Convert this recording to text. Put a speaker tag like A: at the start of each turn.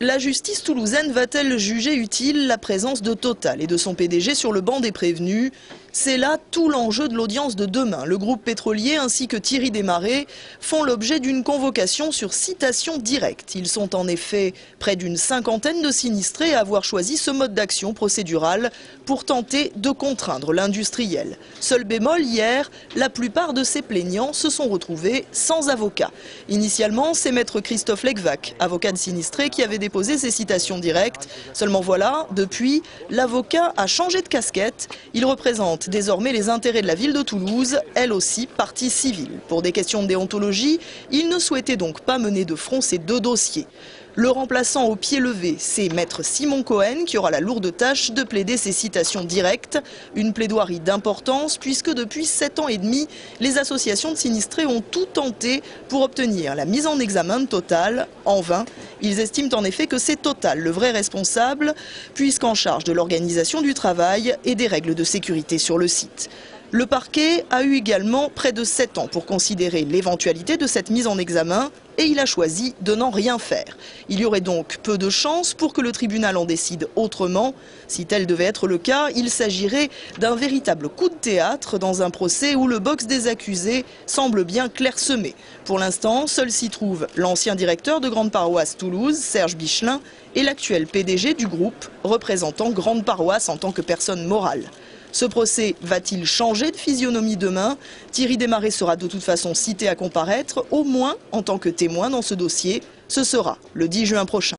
A: La justice toulousaine va-t-elle juger utile la présence de Total et de son PDG sur le banc des prévenus? C'est là tout l'enjeu de l'audience de demain. Le groupe pétrolier ainsi que Thierry Desmarest font l'objet d'une convocation sur citation directe. Ils sont en effet près d'une cinquantaine de sinistrés à avoir choisi ce mode d'action procédural pour tenter de contraindre l'industriel. Seul bémol, hier, la plupart de ces plaignants se sont retrouvés sans avocat. Initialement, c'est maître Christophe Lecvac, avocat de sinistrés, qui avait déposé ces citations directes. Seulement voilà, depuis, l'avocat a changé de casquette. Il représente désormais les intérêts de la ville de Toulouse, elle aussi partie civile. Pour des questions de déontologie, il ne souhaitait donc pas mener de front ces deux dossiers. Le remplaçant au pied levé, c'est maître Simon Cohen qui aura la lourde tâche de plaider ces citations directes. Une plaidoirie d'importance puisque depuis 7 ans et demi, les associations de sinistrés ont tout tenté pour obtenir la mise en examen de Total. En vain, ils estiment en effet que c'est Total le vrai responsable puisqu'en charge de l'organisation du travail et des règles de sécurité sur le site. Le parquet a eu également près de 7 ans pour considérer l'éventualité de cette mise en examen et il a choisi de n'en rien faire. Il y aurait donc peu de chances pour que le tribunal en décide autrement. Si tel devait être le cas, il s'agirait d'un véritable coup de théâtre dans un procès où le box des accusés semble bien clairsemé. Pour l'instant, seul s'y trouve l'ancien directeur de Grande Paroisse Toulouse, Serge Bichelin, et l'actuel PDG du groupe, représentant Grande Paroisse en tant que personne morale. Ce procès va-t-il changer de physionomie demain? Thierry Desmarest sera de toute façon cité à comparaître, au moins en tant que témoin dans ce dossier. Ce sera le 10 juin prochain.